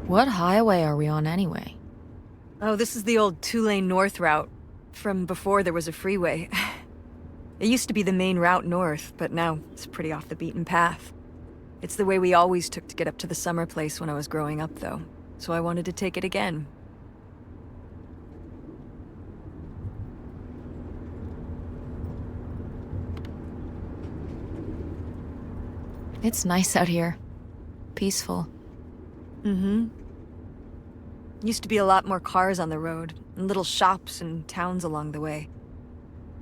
What highway are we on anyway? Oh, this is the old two-lane north route, from before there was a freeway. It used to be the main route north, but now it's pretty off the beaten path. It's the way we always took to get up to the summer place when I was growing up, though, so I wanted to take it again. It's nice out here. Peaceful. Mm-hmm. Used to be a lot more cars on the road, and little shops and towns along the way.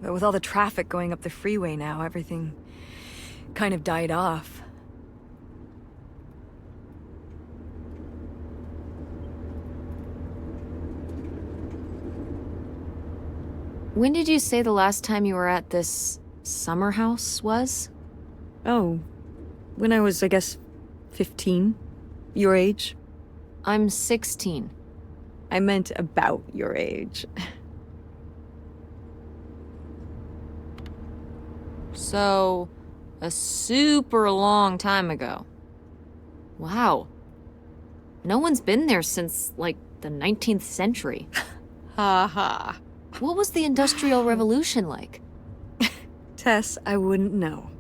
But with all the traffic going up the freeway now, everything kind of died off. When did you say the last time you were at this summer house was? Oh, when I was, I guess, 15. Your age. I'm 16. I meant about your age. So, a super long time ago. Wow. No one's been there since, like, the 19th century. Ha ha. What was the Industrial Revolution like? Tess, I wouldn't know.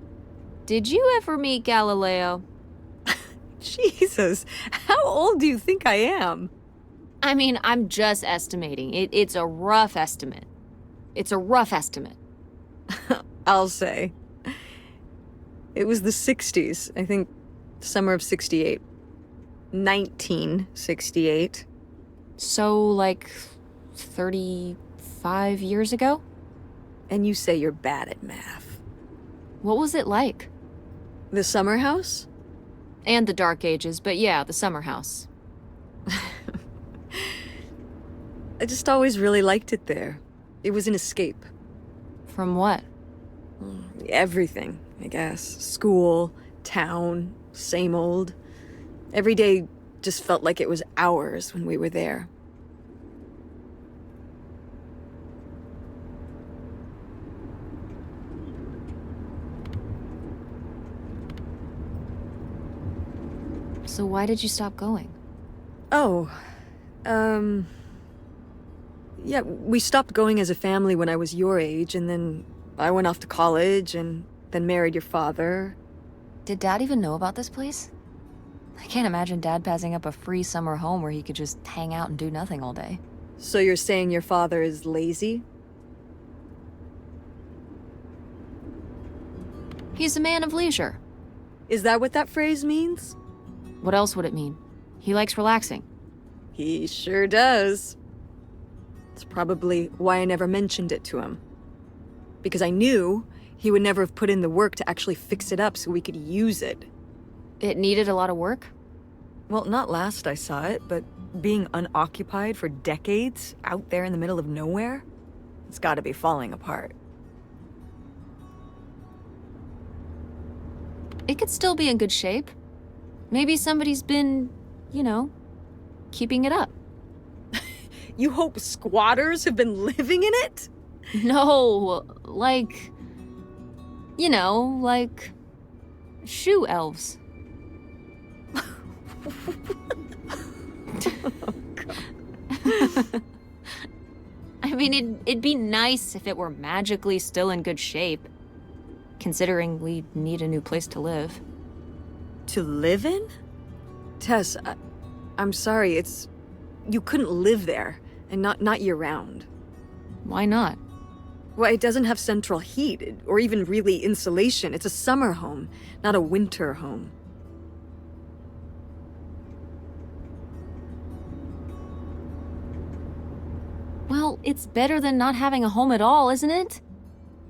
Did you ever meet Galileo? Jesus, how old do you think I am? I mean, I'm just estimating. It's a rough estimate. It's a rough estimate. I'll say. It was the 60s, I think, summer of 68. 1968. So, like, 35 years ago? And you say you're bad at math. What was it like? The summer house? And the Dark Ages, but yeah, the summer house. I just always really liked it there. It was an escape. From what? Everything, I guess. School, town, same old. Every day just felt like it was hours when we were there. So why did you stop going? Oh, yeah, we stopped going as a family when I was your age, and then I went off to college, and then married your father. Did Dad even know about this place? I can't imagine Dad passing up a free summer home where he could just hang out and do nothing all day. So you're saying your father is lazy? He's a man of leisure. Is that what that phrase means? What else would it mean? He likes relaxing. He sure does. It's probably why I never mentioned it to him. Because I knew he would never have put in the work to actually fix it up so we could use it. It needed a lot of work? Well, not last I saw it, but being unoccupied for decades out there in the middle of nowhere, it's gotta be falling apart. It could still be in good shape. Maybe somebody's been, you know, keeping it up. You hope squatters have been living in it? No, like, you know, like shoe elves. I mean, it'd be nice if it were magically still in good shape, considering we need a new place to live. To live in? Tess, I'm sorry, you couldn't live there, and not year-round. Why not? Well, it doesn't have central heat, or even really insulation. It's a summer home, not a winter home. Well, it's better than not having a home at all, isn't it?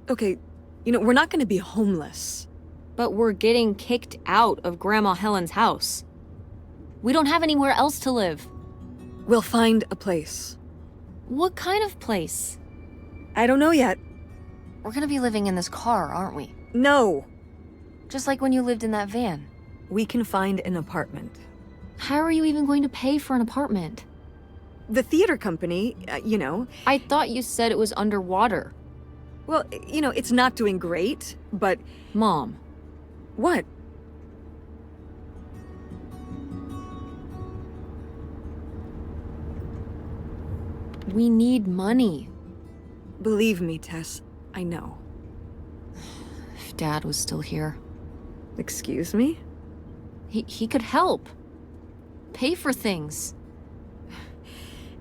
Okay, we're not gonna be homeless. But we're getting kicked out of Grandma Helen's house. We don't have anywhere else to live. We'll find a place. What kind of place? I don't know yet. We're gonna be living in this car, aren't we? No. Just like when you lived in that van. We can find an apartment. How are you even going to pay for an apartment? The theater company, I thought you said it was underwater. Well, it's not doing great, but... Mom. What? We need money. Believe me, Tess, I know. If Dad was still here, Excuse me? he could help. Pay for things.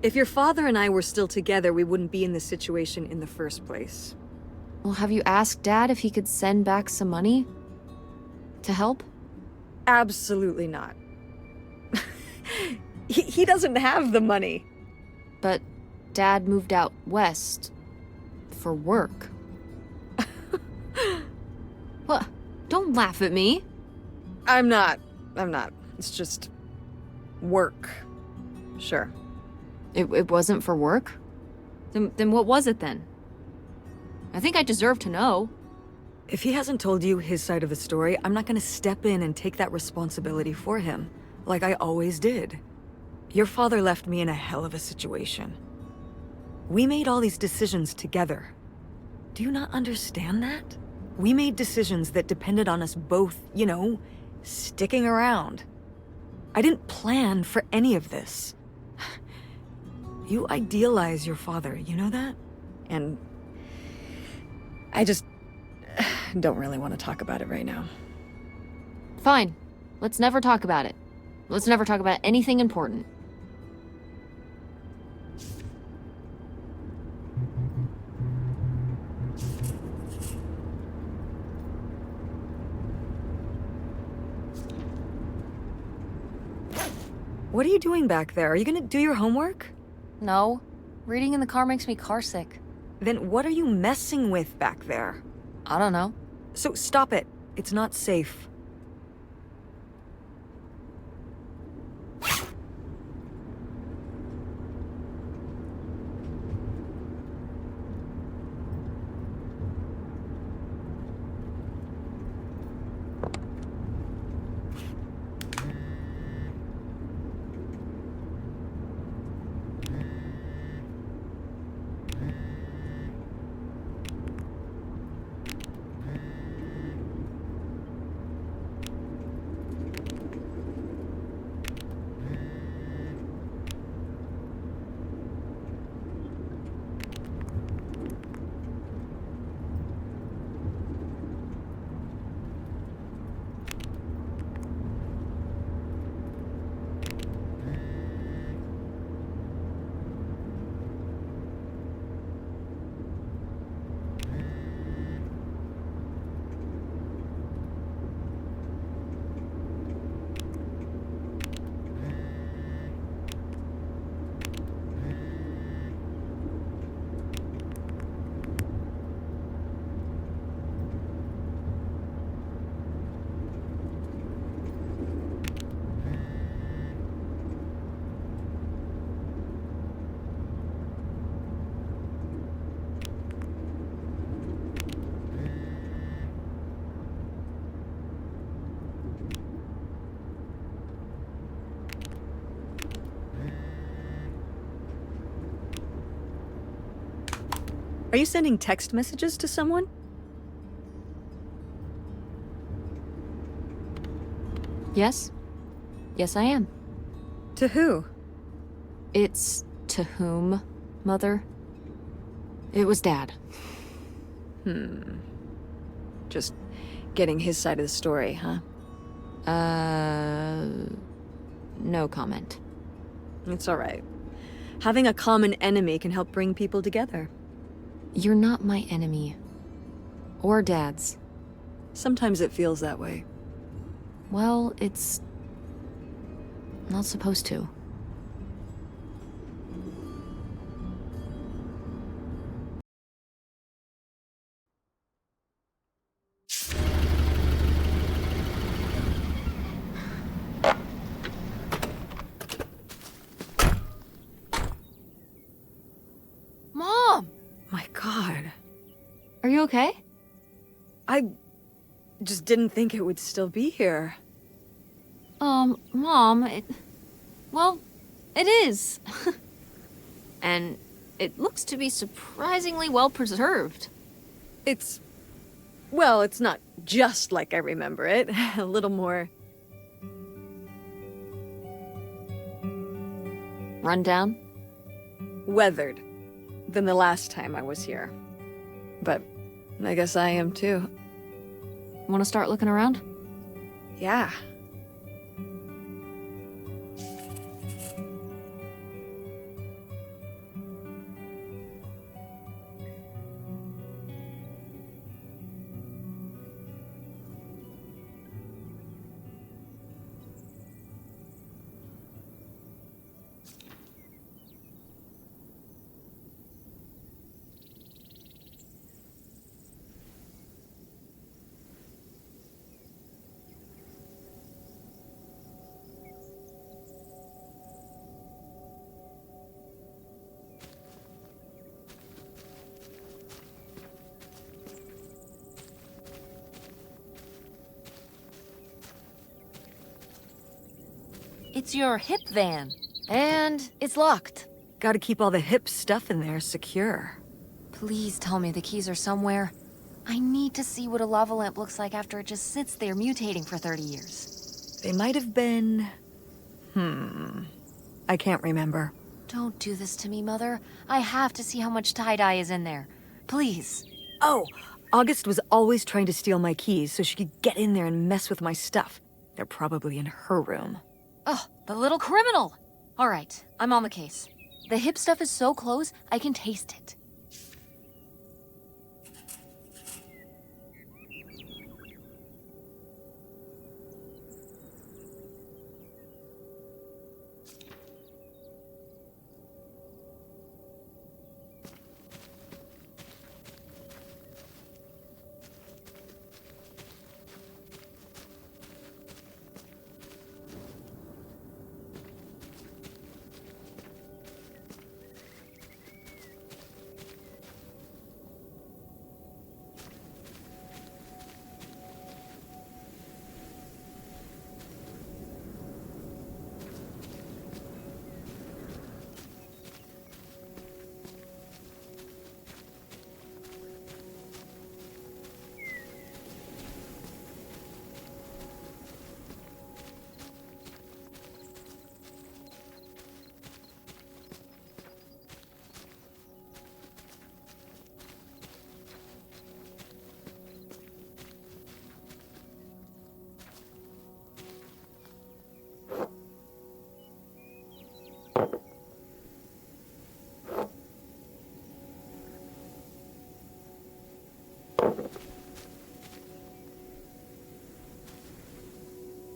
If your father and I were still together, we wouldn't be in this situation in the first place. Well, have you asked Dad if he could send back some money? To help? Absolutely not. He doesn't have the money. But Dad moved out west for work. What? Don't laugh at me. I'm not. It's just work. Sure. It wasn't for work? Then what was it then? I think I deserve to know. If he hasn't told you his side of the story, I'm not gonna step in and take that responsibility for him, like I always did. Your father left me in a hell of a situation. We made all these decisions together. Do you not understand that? We made decisions that depended on us both, you know, sticking around. I didn't plan for any of this. You idealize your father, you know that? And I just don't really want to talk about it right now. Fine. Let's never talk about it. Let's never talk about anything important. What are you doing back there? Are you gonna do your homework? No. Reading in the car makes me carsick. Then what are you messing with back there? I don't know. So stop it. It's not safe. Are you sending text messages to someone? Yes? Yes, I am. To who? It's to whom, Mother? It was Dad. Just getting his side of the story, huh? No comment. It's all right. Having a common enemy can help bring people together. You're not my enemy. Or Dad's. Sometimes it feels that way. Well, it's not supposed to. Mom! My God. Are you okay? I just didn't think it would still be here. Mom, well, it is. And it looks to be surprisingly well preserved. Well, it's not just like I remember it. A little more... Run down? weathered. than the last time I was here. But I guess I am too. Want to start looking around? Yeah. It's your hip van. And it's locked. Gotta keep all the hip stuff in there secure. Please tell me the keys are somewhere. I need to see what a lava lamp looks like after it just sits there mutating for 30 years. They might have been... I can't remember. Don't do this to me, Mother. I have to see how much tie-dye is in there. Please. Oh, August was always trying to steal my keys so she could get in there and mess with my stuff. They're probably in her room. Oh, the little criminal! All right, I'm on the case. The hip stuff is so close, I can taste it.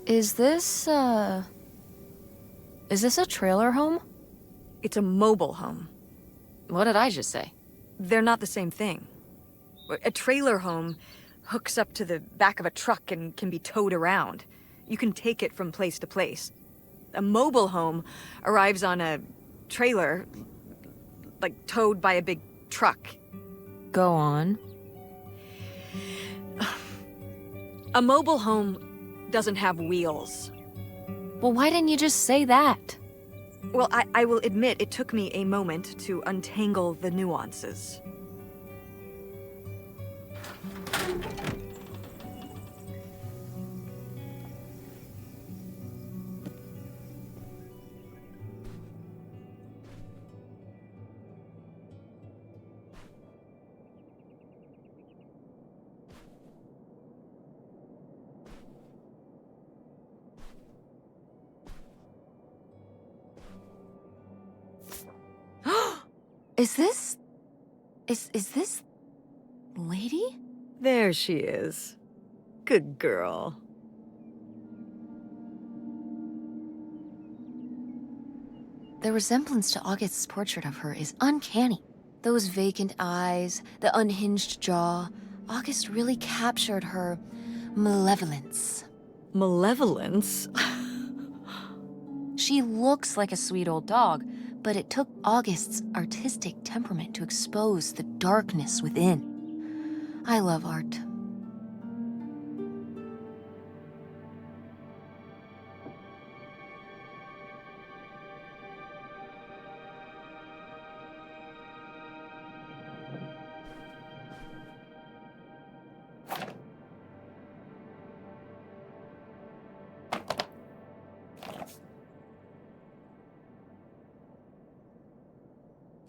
Is this a trailer home? It's a mobile home. What did I just say? They're not the same thing. A trailer home hooks up to the back of a truck and can be towed around. You can take it from place to place. A mobile home arrives on a trailer, like towed by a big truck. Go on. A mobile home doesn't have wheels. Well, why didn't you just say that? Well, I will admit it took me a moment to untangle the nuances. Is this lady? There she is. Good girl. The resemblance to August's portrait of her is uncanny. Those vacant eyes, the unhinged jaw. August really captured her malevolence. Malevolence? She looks like a sweet old dog, but it took August's artistic temperament to expose the darkness within. I love art.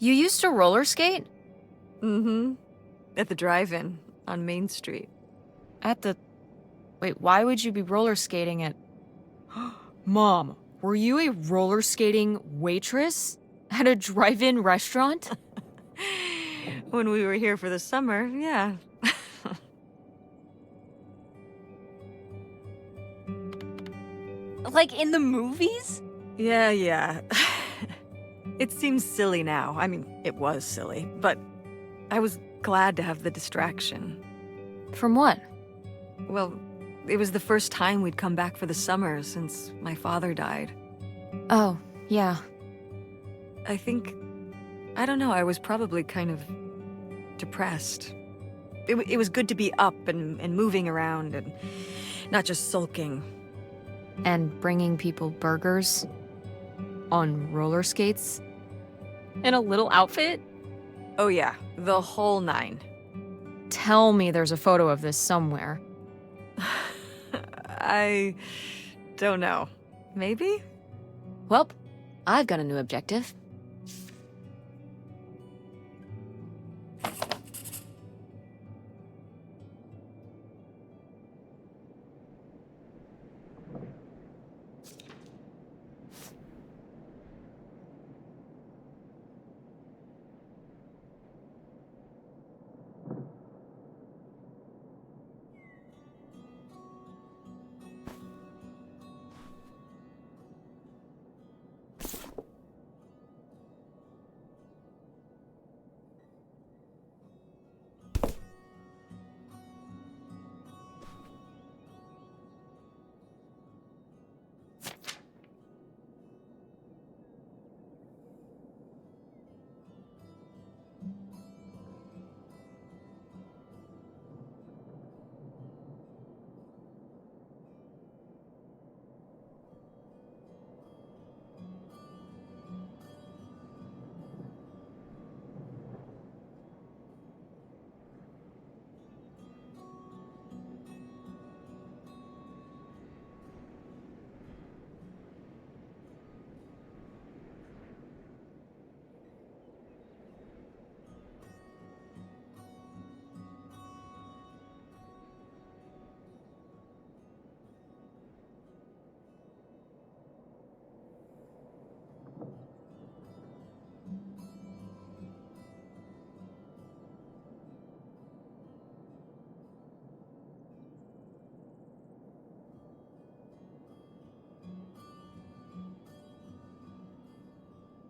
You used to roller skate? Mm-hmm. At the drive-in on Main Street. Wait, why would you be roller skating at... Mom, were you a roller skating waitress at a drive-in restaurant? When we were here for the summer, yeah. Like in the movies? Yeah. It seems silly now. I mean, it was silly, but I was glad to have the distraction. From what? Well, it was the first time we'd come back for the summer since my father died. Oh, yeah. I think... I don't know, I was probably kind of depressed. It was good to be up and moving around and not just sulking. And bringing people burgers? On roller skates? In a little outfit? Oh yeah, the whole nine. Tell me there's a photo of this somewhere. I don't know. Maybe? Well, I've got a new objective.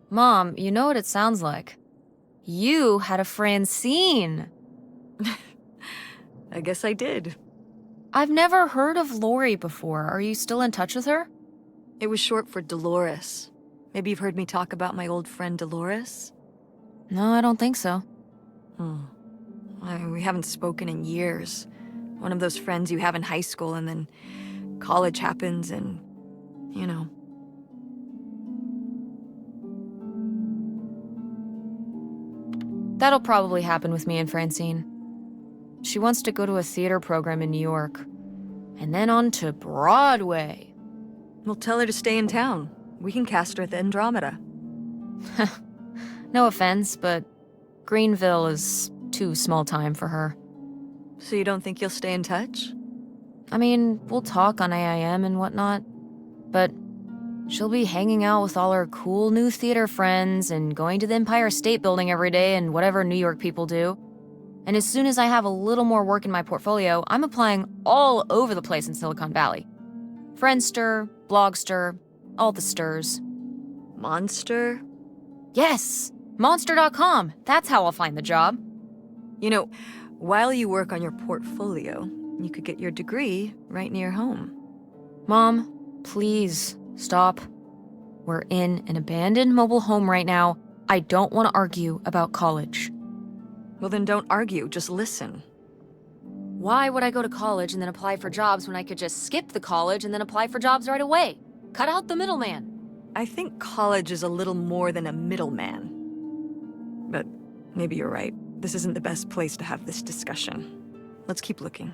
Mom, you know what it sounds like. You had a Francine. I guess I did. I've never heard of Lori before. Are you still in touch with her? It was short for Dolores. Maybe you've heard me talk about my old friend Dolores? No, I don't think so. We haven't spoken in years. One of those friends you have in high school and then college happens and, you know. That'll probably happen with me and Francine. She wants to go to a theater program in New York. And then on to Broadway. We'll tell her to stay in town. We can cast her at the Andromeda. No offense, but Greenville is too small time for her. So you don't think you'll stay in touch? I mean, we'll talk on AIM and whatnot, but she'll be hanging out with all her cool new theater friends and going to the Empire State Building every day and whatever New York people do. And as soon as I have a little more work in my portfolio, I'm applying all over the place in Silicon Valley. Friendster, Blogster, all the stirs. Monster? Yes! Monster.com. That's how I'll find the job. You know, while you work on your portfolio, you could get your degree right near home. Mom, please, stop. We're in an abandoned mobile home right now. I don't want to argue about college. Well, then don't argue, just listen. Why would I go to college and then apply for jobs when I could just skip the college and then apply for jobs right away? Cut out the middleman. I think college is a little more than a middleman. But maybe you're right. This isn't the best place to have this discussion. Let's keep looking.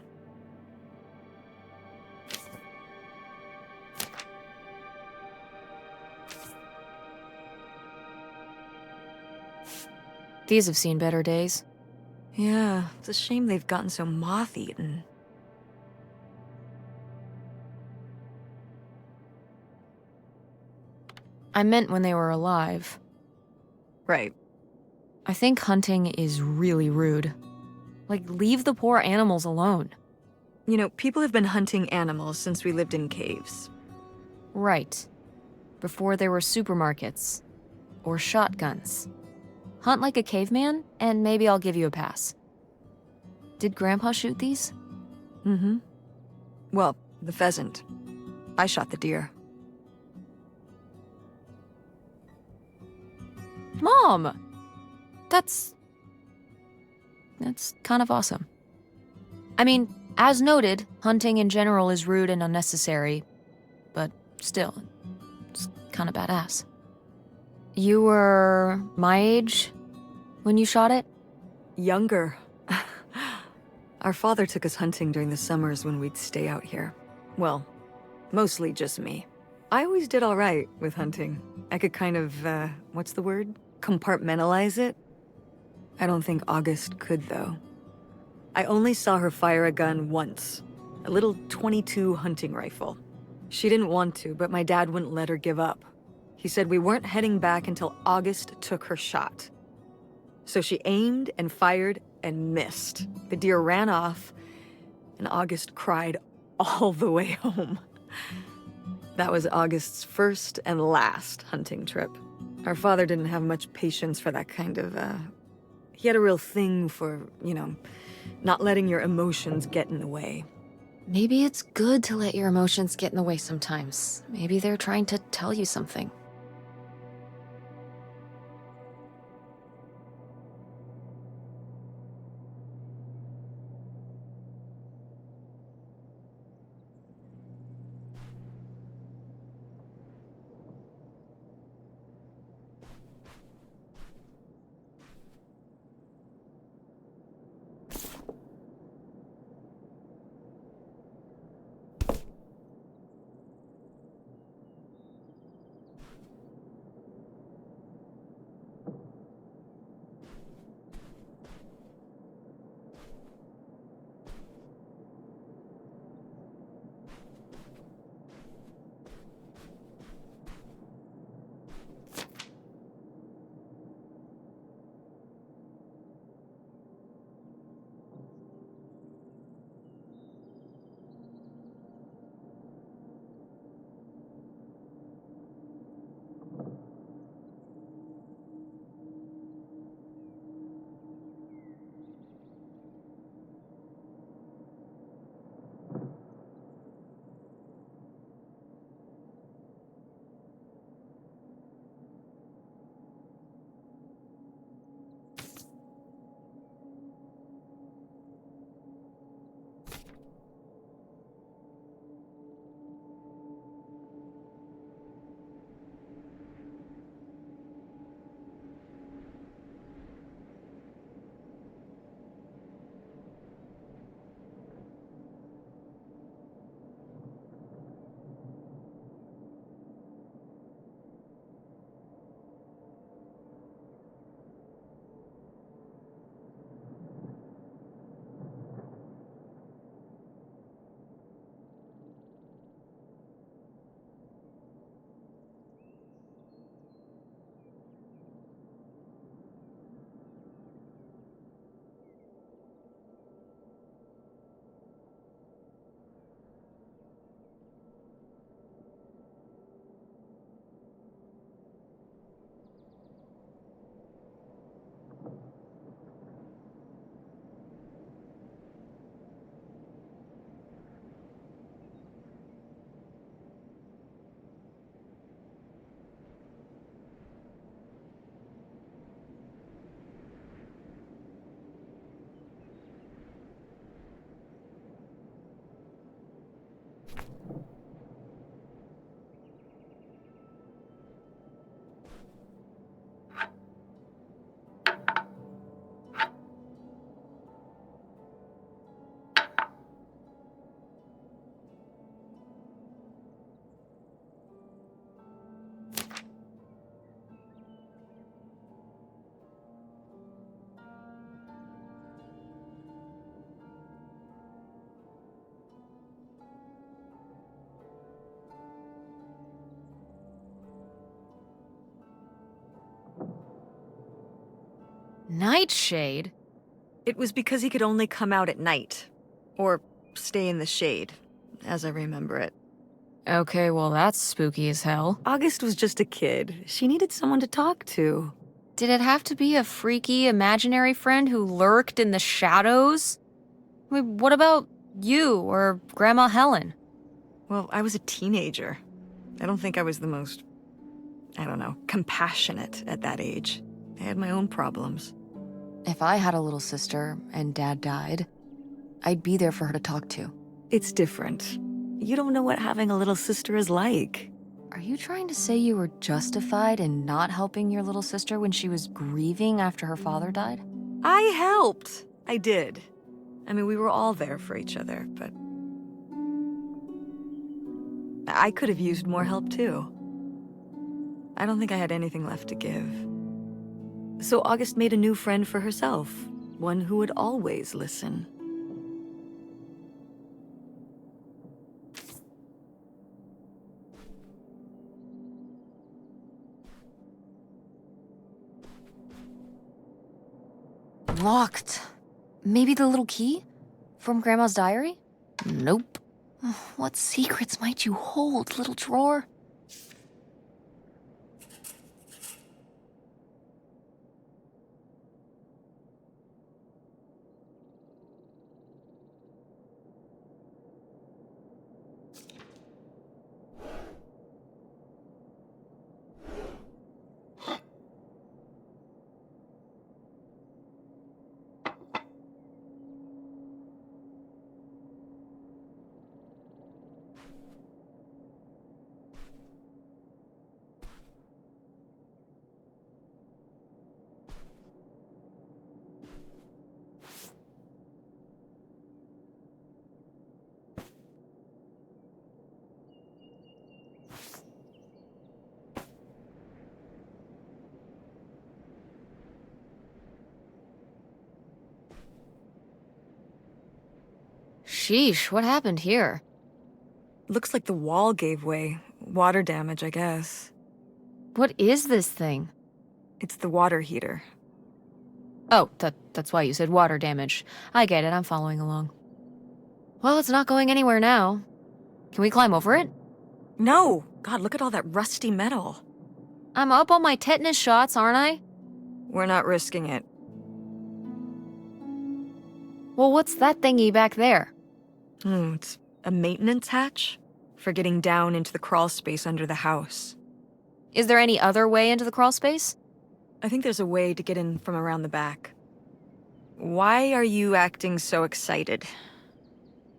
These have seen better days. Yeah, it's a shame they've gotten so moth-eaten. I meant when they were alive. Right. I think hunting is really rude. Like, leave the poor animals alone. You know, people have been hunting animals since we lived in caves. Right. Before there were supermarkets. Or shotguns. Hunt like a caveman, and maybe I'll give you a pass. Did Grandpa shoot these? Mm-hmm. Well, the pheasant. I shot the deer. Mom! That's kind of awesome. I mean, as noted, hunting in general is rude and unnecessary, but still, it's kind of badass. You were my age when you shot it? Younger. Our father took us hunting during the summers when we'd stay out here. Well, mostly just me. I always did all right with hunting. I could kind of, what's the word? Compartmentalize it? I don't think August could, though. I only saw her fire a gun once. A little .22 hunting rifle. She didn't want to, but my dad wouldn't let her give up. He said we weren't heading back until August took her shot. So she aimed and fired and missed. The deer ran off, and August cried all the way home. That was August's first and last hunting trip. Our father didn't have much patience for that kind of, he had a real thing for, you know, not letting your emotions get in the way. Maybe it's good to let your emotions get in the way sometimes. Maybe they're trying to tell you something. Nightshade? It was because he could only come out at night. Or stay in the shade, as I remember it. Okay, well, that's spooky as hell. August was just a kid. She needed someone to talk to. Did it have to be a freaky, imaginary friend who lurked in the shadows? I mean, what about you or Grandma Helen? Well, I was a teenager. I don't think I was the most, compassionate at that age. I had my own problems. If I had a little sister and Dad died, I'd be there for her to talk to. It's different. You don't know what having a little sister is like. Are you trying to say you were justified in not helping your little sister when she was grieving after her father died? I helped. I did. I mean, we were all there for each other, but I could have used more help too. I don't think I had anything left to give. So August made a new friend for herself, one who would always listen. Locked. Maybe the little key? From Grandma's diary? Nope. What secrets might you hold, little drawer? Sheesh, what happened here? Looks like the wall gave way. Water damage, I guess. What is this thing? It's the water heater. Oh, that's why you said water damage. I get it, I'm following along. Well, it's not going anywhere now. Can we climb over it? No! God, look at all that rusty metal. I'm up on my tetanus shots, aren't I? We're not risking it. Well, what's that thingy back there? It's a maintenance hatch for getting down into the crawl space under the house. Is there any other way into the crawl space? I think there's a way to get in from around the back. Why are you acting so excited?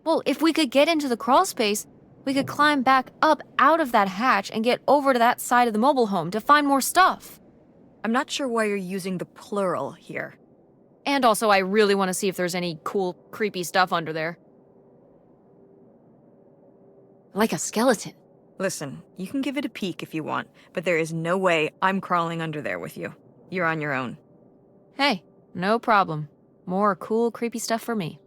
Well, if we could get into the crawl space, we could climb back up out of that hatch and get over to that side of the mobile home to find more stuff. I'm not sure why you're using the plural here. And also, I really want to see if there's any cool, creepy stuff under there. Like a skeleton. Listen, you can give it a peek if you want, but there is no way I'm crawling under there with you. You're on your own. Hey, no problem. More cool, creepy stuff for me.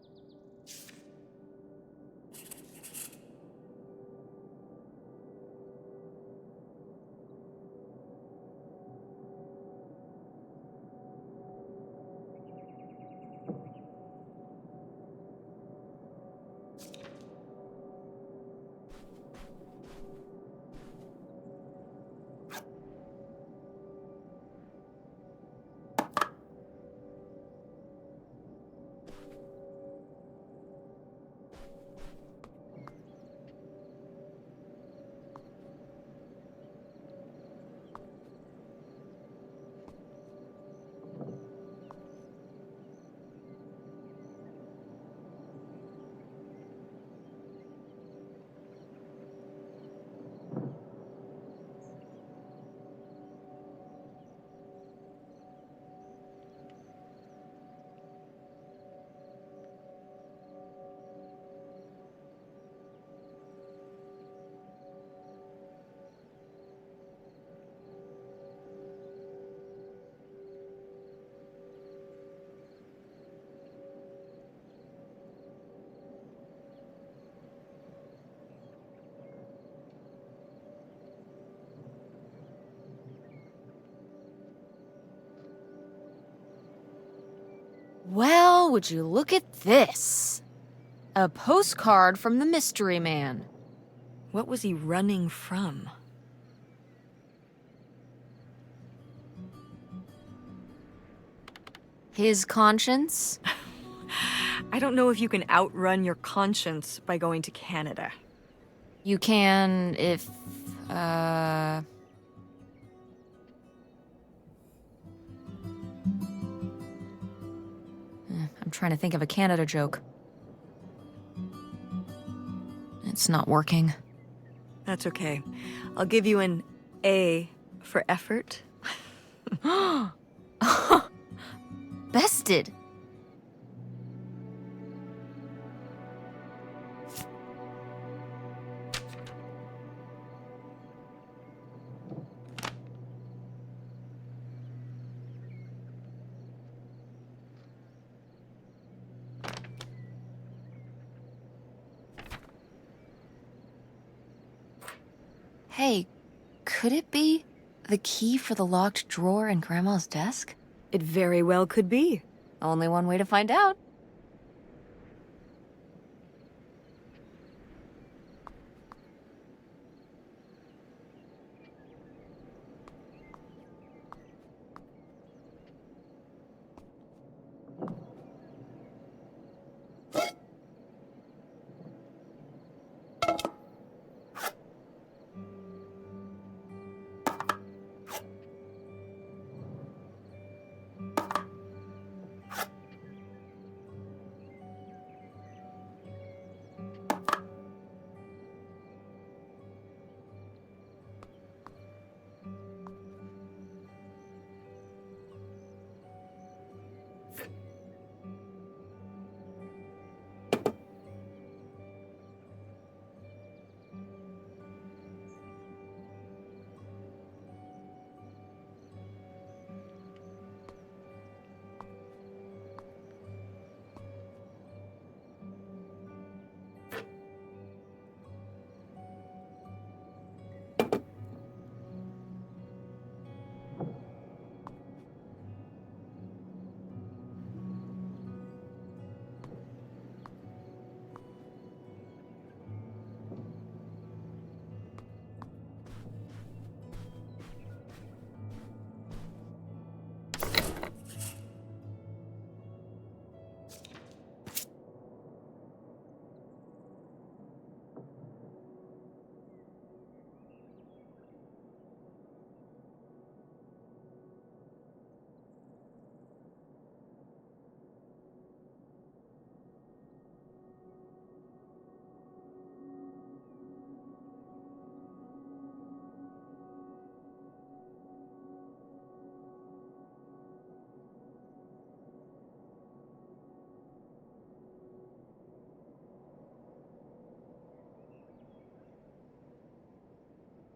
Well, would you look at this? A postcard from the mystery man. What was he running from? His conscience? I don't know if you can outrun your conscience by going to Canada. You can if, I'm trying to think of a Canada joke. It's not working. That's okay. I'll give you an A for effort. Bested. Hey, could it be the key for the locked drawer in Grandma's desk? It very well could be. Only one way to find out.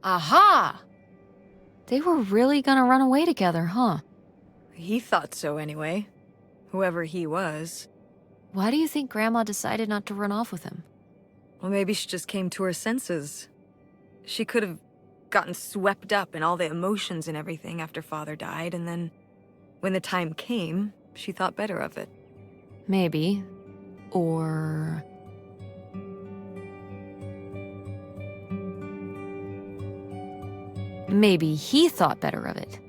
Aha! They were really gonna run away together, huh? He thought so anyway. Whoever he was. Why do you think Grandma decided not to run off with him? Well, maybe she just came to her senses. She could have gotten swept up in all the emotions and everything after Father died, and then when the time came, she thought better of it. Maybe. Or... maybe he thought better of it.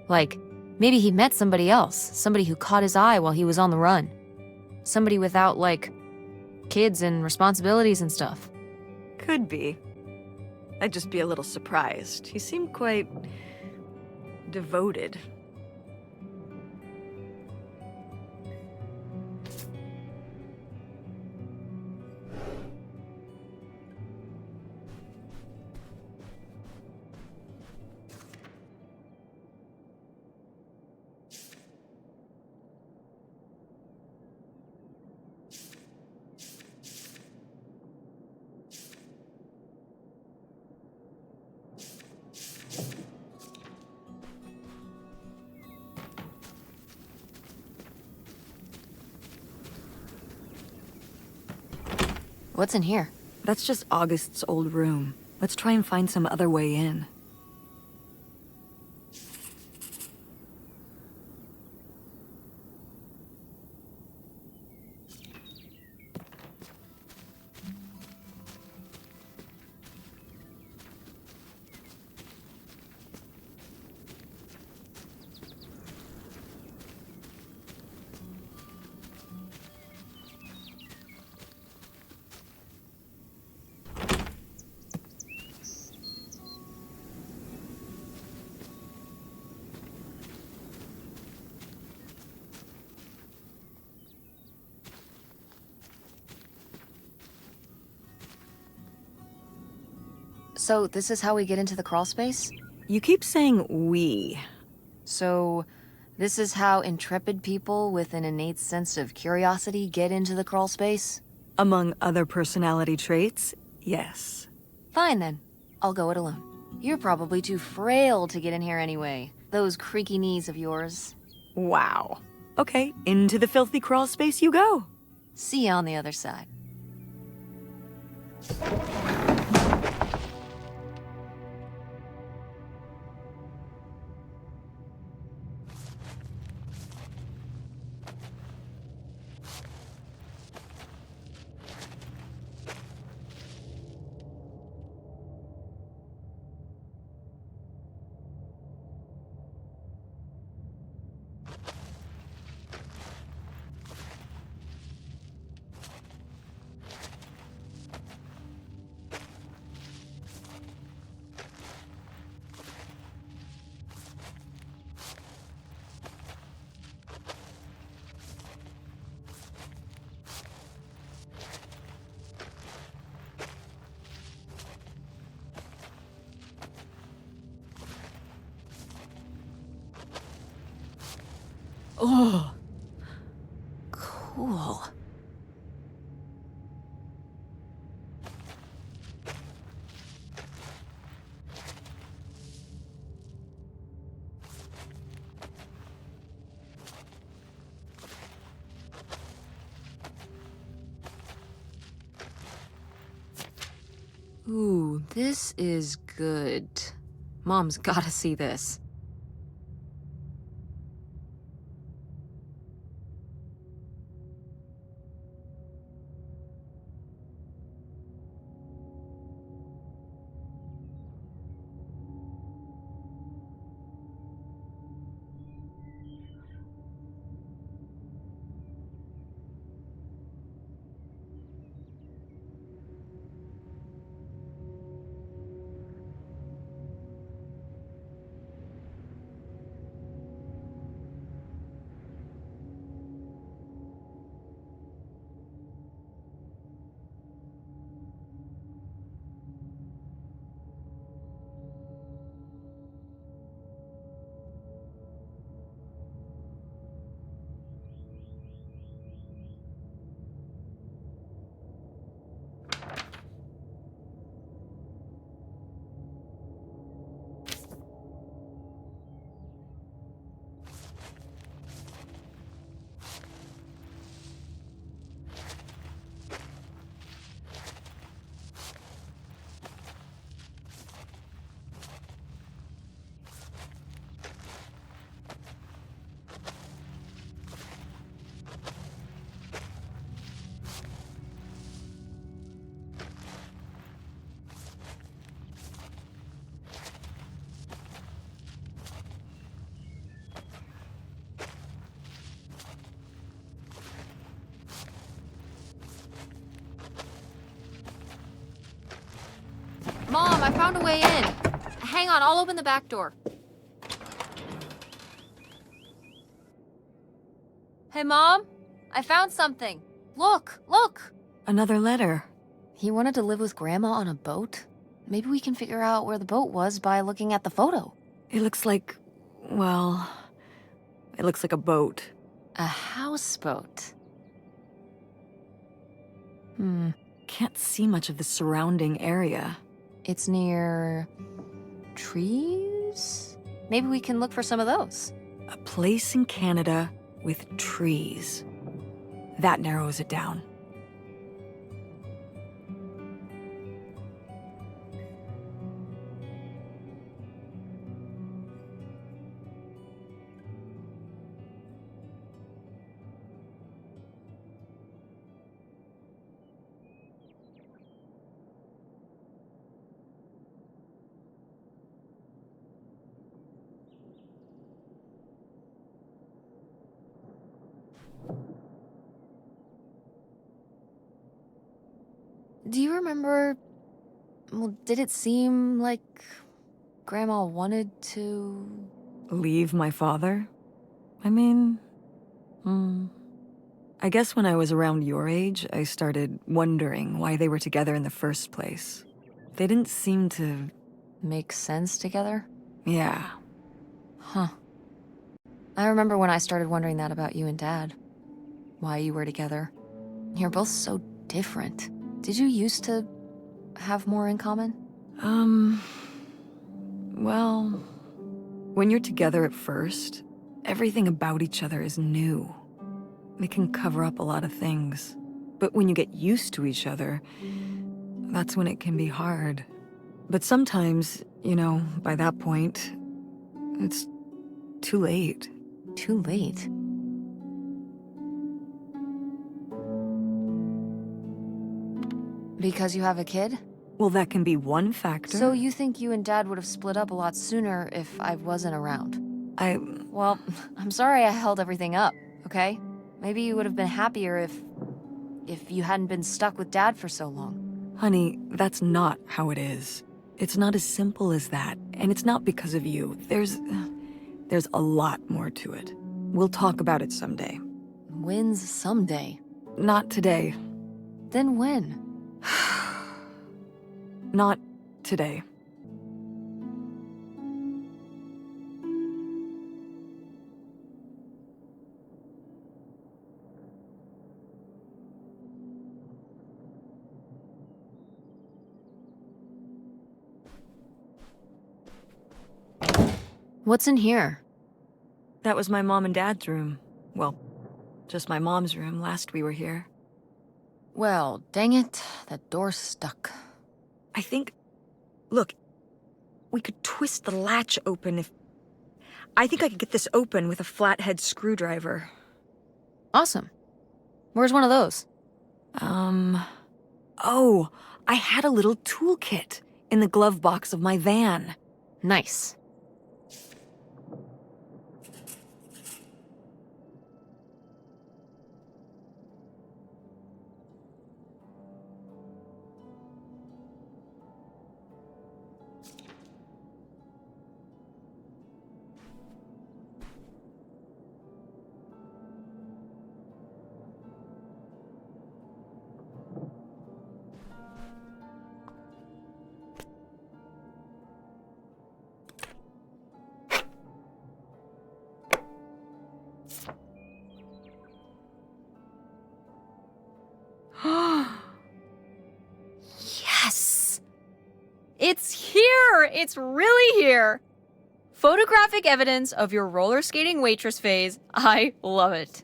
Like, maybe he met somebody else, somebody who caught his eye while he was on the run. Somebody without, like, kids and responsibilities and stuff. Could be. I'd just be a little surprised. He seemed quite devoted. What's in here? That's just August's old room. Let's try and find some other way in. So this is how we get into the crawl space? You keep saying we. So this is how intrepid people with an innate sense of curiosity get into the crawl space? Among other personality traits, yes. Fine then. I'll go it alone. You're probably too frail to get in here anyway. Those creaky knees of yours. Wow. Okay, into the filthy crawl space you go. See you on the other side. Oh, Cool. Ooh, this is good. Mom's gotta see this. Mom, I found a way in. Hang on, I'll open the back door. Hey, Mom, I found something. Look, look. another letter. He wanted to live with Grandma on a boat? Maybe we can figure out where the boat was by looking at the photo. It looks like, well, it looks like a boat. A houseboat. Can't see much of the surrounding area. It's near trees? Maybe we can look for some of those. A place in Canada with trees. That narrows it down. Do you remember... Well, did it seem like Grandma wanted to... Leave my father? I mean, I guess when I was around your age, I started wondering why they were together in the first place. They didn't seem to... Make sense together? Yeah. Huh. I remember when I started wondering that about you and Dad. Why you were together. You're both so different. Did you used to have more in common? Well, when you're together at first, everything about each other is new. It can cover up a lot of things. But when you get used to each other, that's when it can be hard. But sometimes, you know, by that point, it's too late. Too late. Because you have a kid? Well, that can be one factor. So you think you and Dad would have split up a lot sooner if I wasn't around? Well, I'm sorry I held everything up, okay? Maybe you would have been happier if you hadn't been stuck with Dad for so long. Honey, that's not how it is. It's not as simple as that, and it's not because of you. There's a lot more to it. We'll talk about it someday. When's someday? Not today. Then when? Not today. What's in here? That was my mom and dad's room. Well, just my mom's room last we were here. Well, dang it, that door's stuck. I think... Look, we could twist the latch open if... I think I could get this open with a flathead screwdriver. Awesome. Where's one of those? Oh, I had a little toolkit in the glove box of my van. Nice. Yes! It's here! It's really here! Photographic evidence of your roller skating waitress phase. I love it.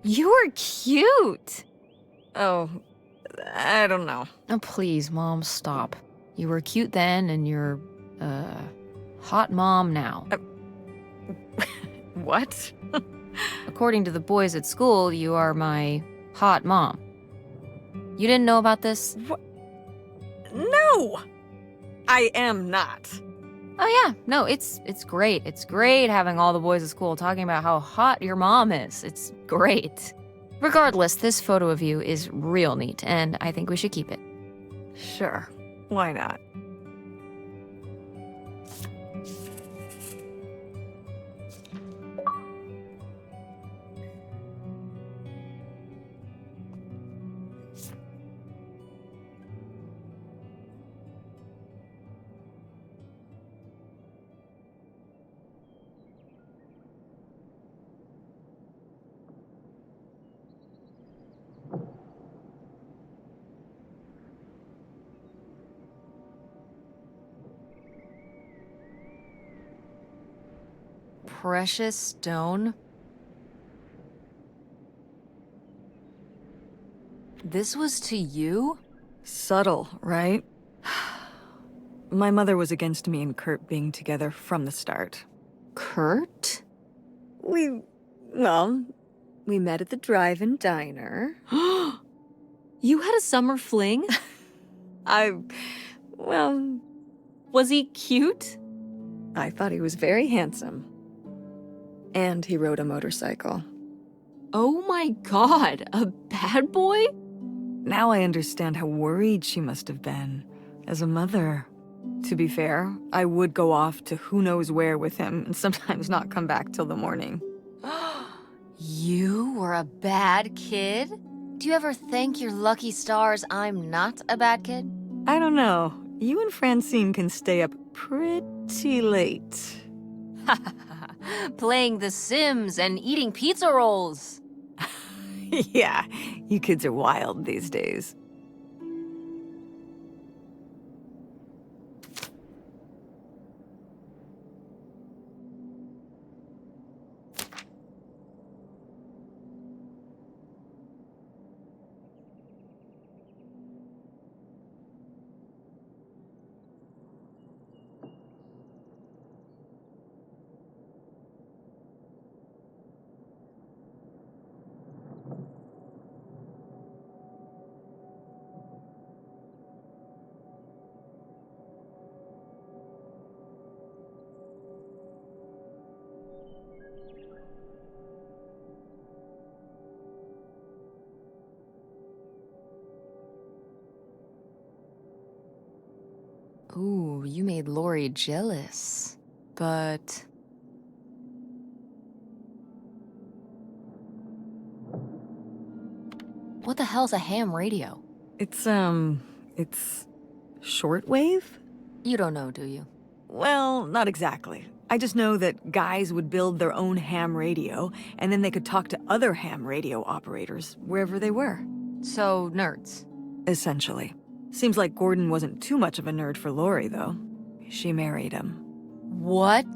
You're cute! Oh, I don't know. Oh, please, Mom, stop. You were cute then, and you're, hot mom now. What? According to the boys at school, you are my hot mom. You didn't know about this? What? No! I am not. Oh yeah, no, it's great. It's great having all the boys at school talking about how hot your mom is. It's great. Regardless, this photo of you is real neat, and I think we should keep it. Sure. Why not? Precious stone? This was to you? Subtle, right? My mother was against me and Kurt being together from the start. Kurt? We met at the drive-in diner. You had a summer fling? Was he cute? I thought he was very handsome. And he rode a motorcycle. Oh my god, a bad boy? Now I understand how worried she must have been as a mother. To be fair, I would go off to who knows where with him and sometimes not come back till the morning. You were a bad kid? Do you ever thank your lucky stars I'm not a bad kid? I don't know. You and Francine can stay up pretty late. Playing The Sims and eating pizza rolls. Yeah, you kids are wild these days. Ooh, you made Lori jealous. But... what the hell's a ham radio? It's shortwave? You don't know, do you? Well, not exactly. I just know that guys would build their own ham radio, and then they could talk to other ham radio operators wherever they were. So, nerds. Essentially. Seems like Gordon wasn't too much of a nerd for Lori, though. She married him. What?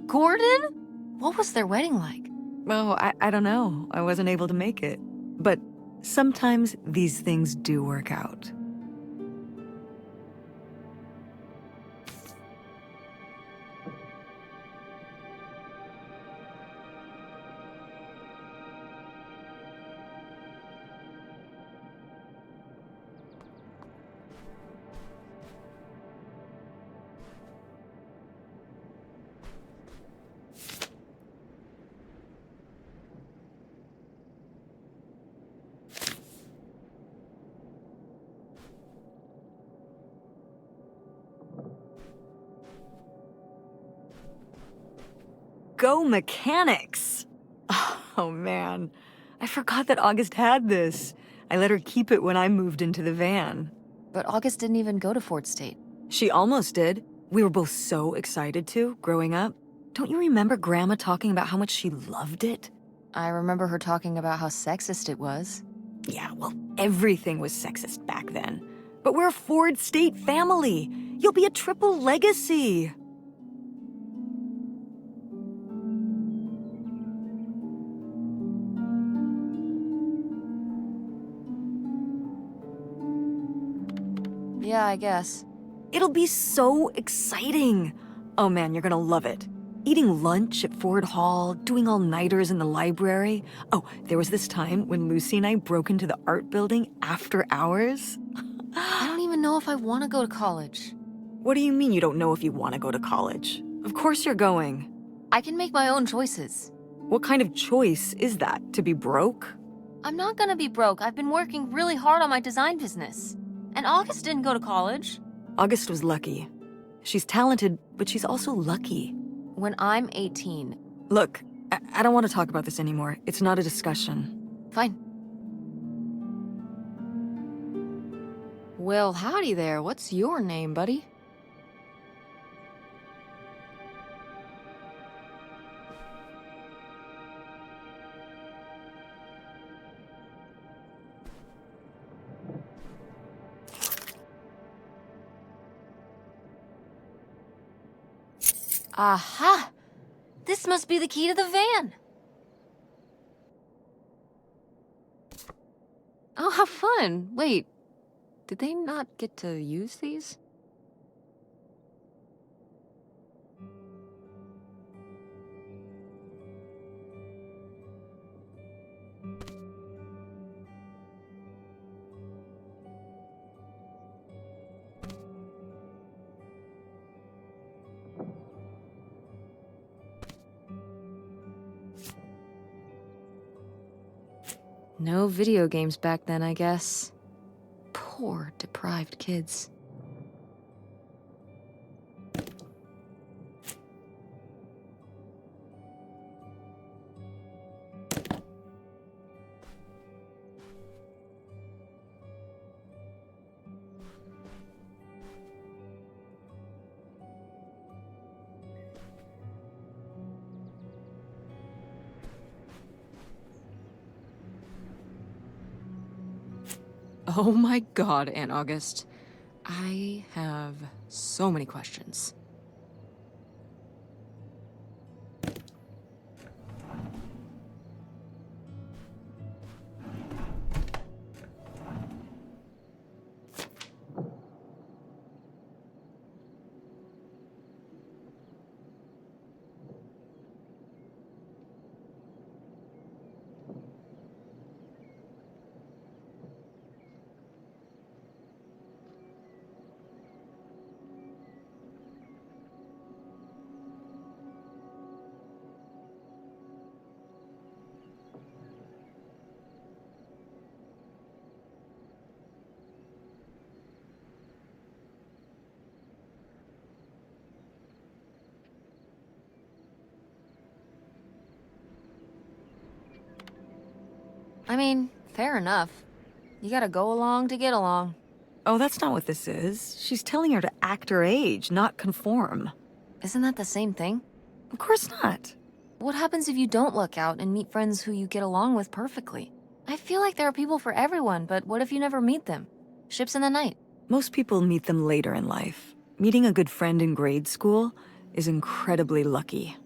Gordon? What was their wedding like? Oh, I don't know. I wasn't able to make it. But sometimes these things do work out. Go mechanics! Oh man, I forgot that August had this. I let her keep it when I moved into the van. But August didn't even go to Fort State. She almost did. We were both so excited to, growing up. Don't you remember Grandma talking about how much she loved it? I remember her talking about how sexist it was. Yeah, well, everything was sexist back then. But we're a Ford State family. You'll be a triple legacy. Yeah, I guess. It'll be so exciting. Oh man, you're gonna love it. Eating lunch at Ford Hall, doing all-nighters in the library. Oh, there was this time when Lucy and I broke into the art building after hours. I don't even know if I want to go to college. What do you mean you don't know if you want to go to college? Of course you're going. I can make my own choices. What kind of choice is that? To be broke? I'm not gonna be broke. I've been working really hard on my design business. And August didn't go to college. August was lucky. She's talented, but she's also lucky. When I'm 18. Look, I don't want to talk about this anymore. It's not a discussion. Fine. Well, howdy there. What's your name, buddy? Aha! This must be the key to the van. Oh, how fun. Wait, did they not get to use these? No video games back then, I guess. Poor, deprived kids. Oh my god, Aunt August. I have so many questions. I mean, fair enough. You gotta go along to get along. Oh, that's not what this is. She's telling her to act her age, not conform. Isn't that the same thing? Of course not. What happens if you don't look out and meet friends who you get along with perfectly? I feel like there are people for everyone, but what if you never meet them? Ships in the night. Most people meet them later in life. Meeting a good friend in grade school is incredibly lucky.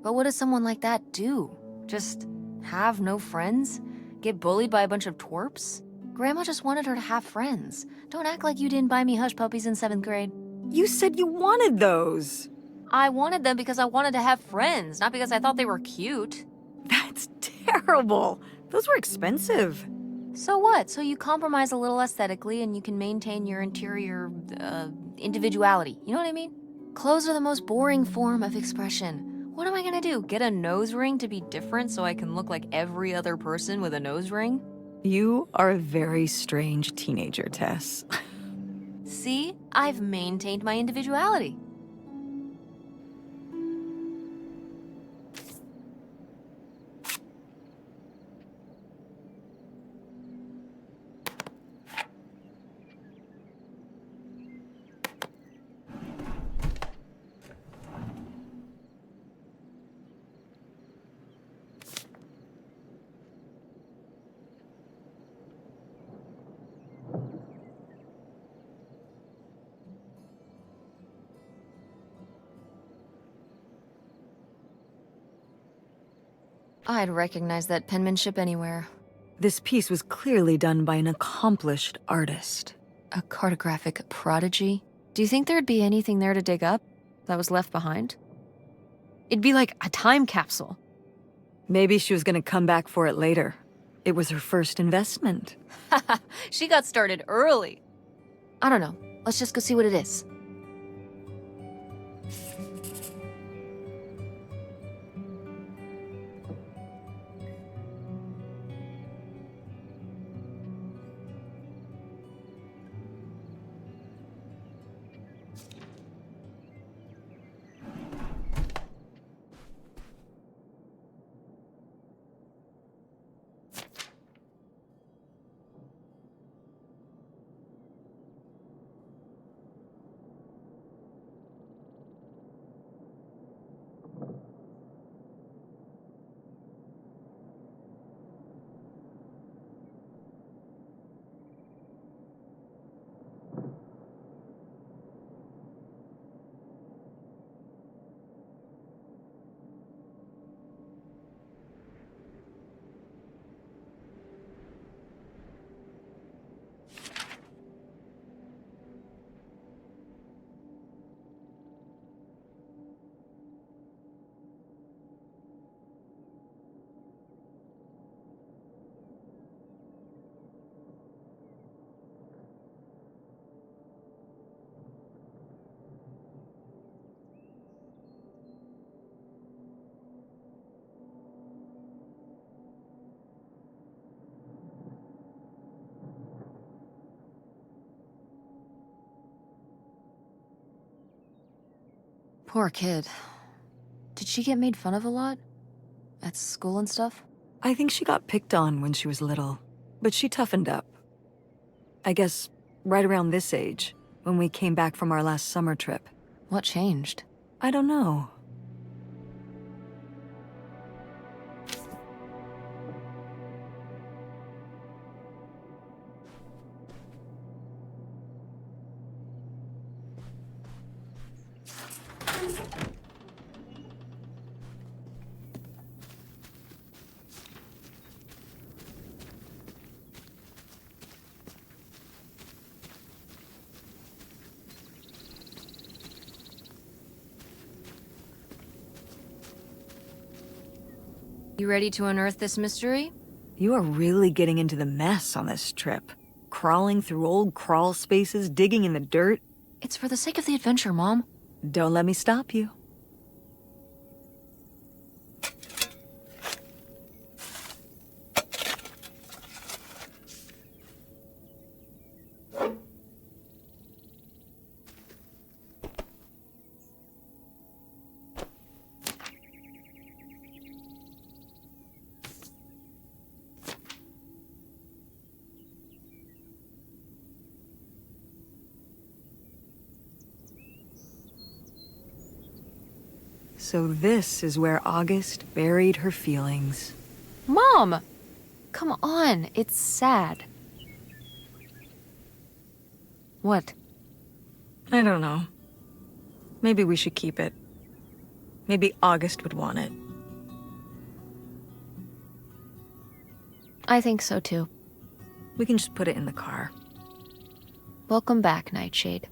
But what does someone like that do? Just have no friends? Get bullied by a bunch of twerps? Grandma just wanted her to have friends. Don't act like you didn't buy me hush puppies in 7th grade. You said you wanted those. I wanted them because I wanted to have friends, not because I thought they were cute. That's terrible. Those were expensive. So what? So you compromise a little aesthetically and you can maintain your interior, individuality. You know what I mean? Clothes are the most boring form of expression. What am I gonna do? Get a nose ring to be different so I can look like every other person with a nose ring? You are a very strange teenager, Tess. See? I've maintained my individuality. I'd recognize that penmanship anywhere. This piece was clearly done by an accomplished artist. A cartographic prodigy? Do you think there'd be anything there to dig up that was left behind? It'd be like a time capsule. Maybe she was gonna come back for it later. It was her first investment. She got started early. I don't know. Let's just go see what it is. Poor kid. Did she get made fun of a lot? At school and stuff? I think she got picked on when she was little, but she toughened up. I guess right around this age, when we came back from our last summer trip. What changed? I don't know. You ready to unearth this mystery? You are really getting into the mess on this trip. Crawling through old crawl spaces, digging in the dirt. It's for the sake of the adventure, Mom. Don't let me stop you. So this is where August buried her feelings. Mom! Come on, it's sad. What? I don't know. Maybe we should keep it. Maybe August would want it. I think so too. We can just put it in the car. Welcome back, Nightshade.